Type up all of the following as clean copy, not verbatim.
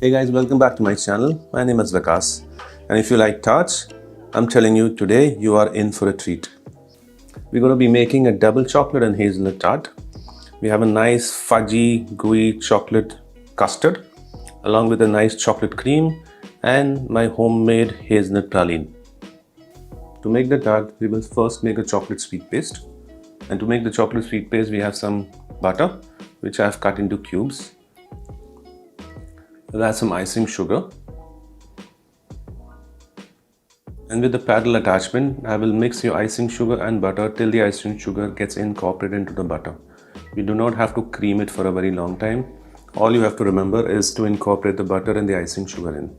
Hey guys, welcome back to my channel. My name is Vikas, and if you like tarts, I'm telling you today you are in for a treat. We're going to be making a double chocolate and hazelnut tart. We have a nice fudgy, gooey chocolate custard along with a nice chocolate cream and my homemade hazelnut praline. To make the tart, we will first make a chocolate sweet paste. And to make the chocolate sweet paste, we have some butter which I have cut into cubes. We'll add some icing sugar. And with the paddle attachment, I will mix your icing sugar and butter till the icing sugar gets incorporated into the butter. You do not have to cream it for a very long time. All you have to remember is to incorporate the butter and the icing sugar in.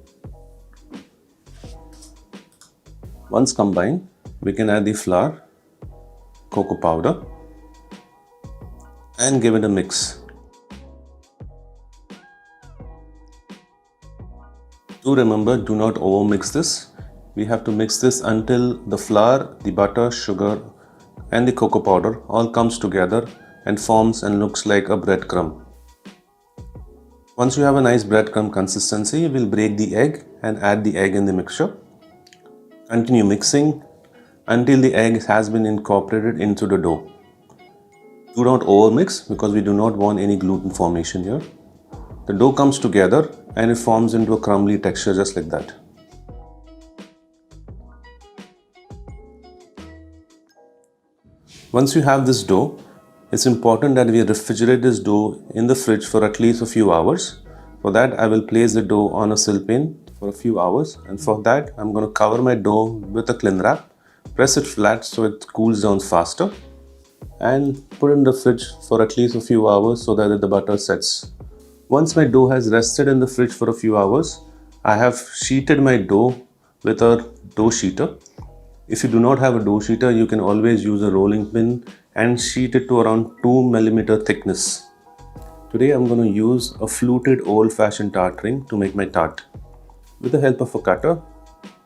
Once combined, we can add the flour, cocoa powder, and give it a mix. Do remember, do not over mix this. We have to mix this until the flour, the butter, sugar and the cocoa powder all comes together and forms and looks like a breadcrumb. Once you have a nice breadcrumb consistency, we'll break the egg and add the egg in the mixture. Continue mixing until the egg has been incorporated into the dough. Do not over mix because we do not want any gluten formation here. The dough comes together and it forms into a crumbly texture just like that. Once you have this dough, it's important that we refrigerate this dough in the fridge for at least a few hours. For that, I will place the dough on a sill pan for a few hours, and for that, I'm going to cover my dough with a cling wrap, press it flat so it cools down faster, and put it in the fridge for at least a few hours so that the butter sets. Once my dough has rested in the fridge for a few hours, I have sheeted my dough with a dough sheeter. If you do not have a dough sheeter, you can always use a rolling pin and sheet it to around 2 mm thickness. Today I'm going to use a fluted old-fashioned tart ring to make my tart. With the help of a cutter,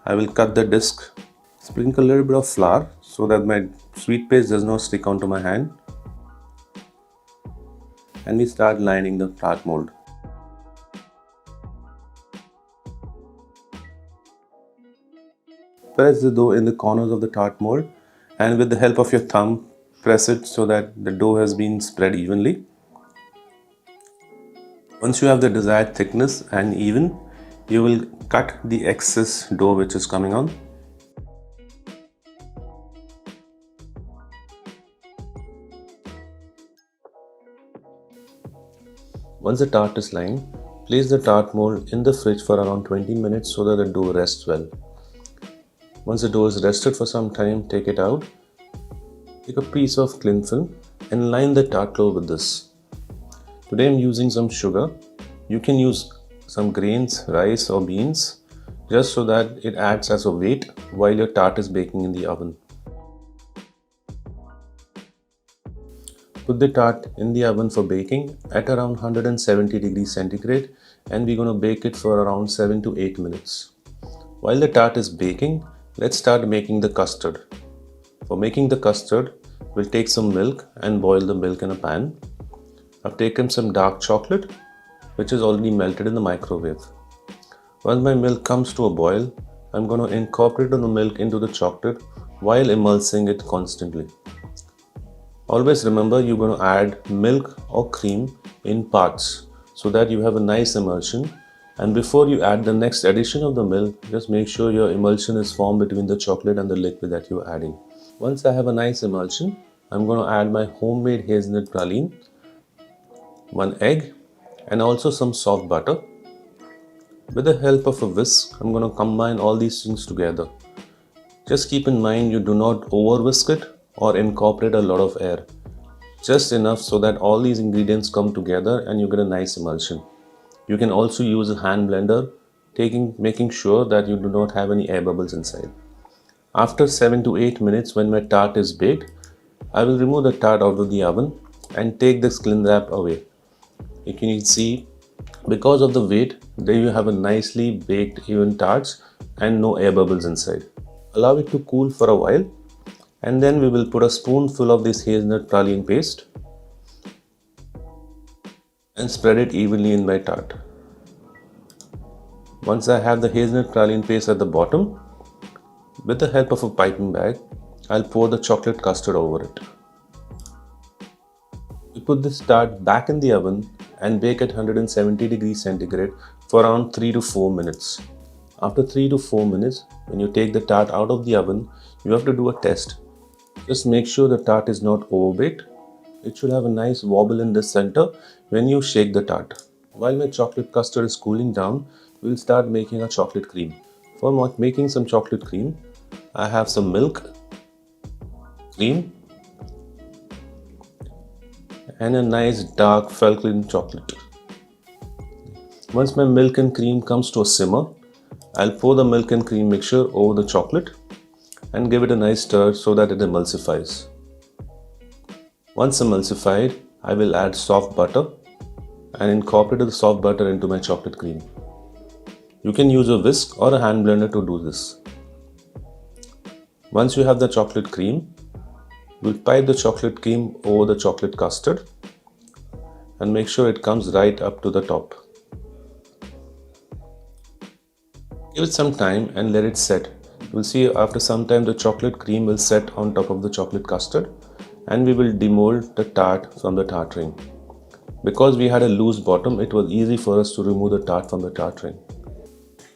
I will cut the disc, sprinkle a little bit of flour so that my sweet paste does not stick onto my hand, and we start lining the tart mold. Press the dough in the corners of the tart mold, and with the help of your thumb, press it so that the dough has been spread evenly. Once you have the desired thickness and even, you will cut the excess dough which is coming on. Once the tart is lined, place the tart mold in the fridge for around 20 minutes so that the dough rests well. Once the dough is rested for some time, take it out. Take a piece of cling film and line the tart loaf with this. Today I'm using some sugar. You can use some grains, rice or beans, just so that it acts as a weight while your tart is baking in the oven. Put the tart in the oven for baking at around 170 degrees centigrade, and we're going to bake it for around 7 to 8 minutes. While the tart is baking, let's start making the custard. For making the custard, we'll take some milk and boil the milk in a pan. I've taken some dark chocolate, which is already melted in the microwave. Once my milk comes to a boil, I'm going to incorporate the milk into the chocolate while emulsing it constantly. Always remember, you're going to add milk or cream in parts so that you have a nice emulsion. And before you add the next addition of the milk, just make sure your emulsion is formed between the chocolate and the liquid that you're adding. Once I have a nice emulsion, I'm going to add my homemade hazelnut praline, 1 egg, and also some soft butter. With the help of a whisk, I'm going to combine all these things together. Just keep in mind, you do not over whisk it or incorporate a lot of air. Just enough so that all these ingredients come together and you get a nice emulsion. You can also use a hand blender, making sure that you do not have any air bubbles inside. After 7 to 8 minutes, when my tart is baked, I will remove the tart out of the oven and take this cling wrap away. You can see, because of the weight, there you have a nicely baked even tarts and no air bubbles inside. Allow it to cool for a while, and then we will put a spoonful of this hazelnut praline paste and spread it evenly in my tart. Once I have the hazelnut praline paste at the bottom, with the help of a piping bag, I'll pour the chocolate custard over it. We put this tart back in the oven and bake at 170 degrees centigrade for around 3 to 4 minutes. After 3 to 4 minutes, when you take the tart out of the oven, you have to do a test. Just make sure the tart is not overbaked. It should have a nice wobble in the center when you shake the tart. While my chocolate custard is cooling down, we'll start making a chocolate cream. For making some chocolate cream, I have some milk, cream, and a nice dark Falcon chocolate. Once my milk and cream comes to a simmer, I'll pour the milk and cream mixture over the chocolate and give it a nice stir so that it emulsifies. Once emulsified, I will add soft butter and incorporate the soft butter into my chocolate cream. You can use a whisk or a hand blender to do this. Once you have the chocolate cream, we'll pipe the chocolate cream over the chocolate custard and make sure it comes right up to the top. Give it some time and let it set. You'll see after some time the chocolate cream will set on top of the chocolate custard, and we will demold the tart from the tart ring. Because we had a loose bottom, it was easy for us to remove the tart from the tart ring.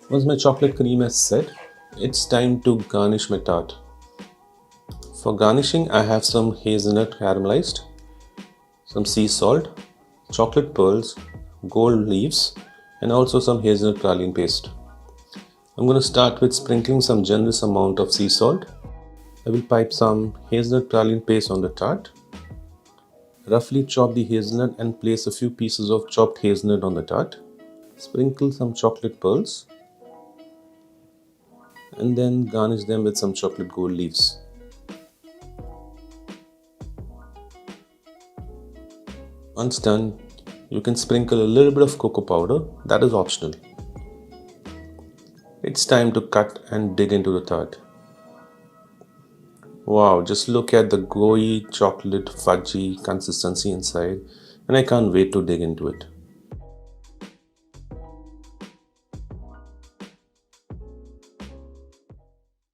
Once my chocolate cream is set, it's time to garnish my tart. For garnishing, I have some hazelnut caramelized, some sea salt, chocolate pearls, gold leaves, and also some hazelnut praline paste. I'm going to start with sprinkling some generous amount of sea salt. I will pipe some hazelnut praline paste on the tart. Roughly chop the hazelnut and place a few pieces of chopped hazelnut on the tart. Sprinkle some chocolate pearls and then garnish them with some chocolate gold leaves. Once done, you can sprinkle a little bit of cocoa powder, that is optional. It's time to cut and dig into the tart. Wow, just look at the gooey chocolate fudgy consistency inside, and I can't wait to dig into it.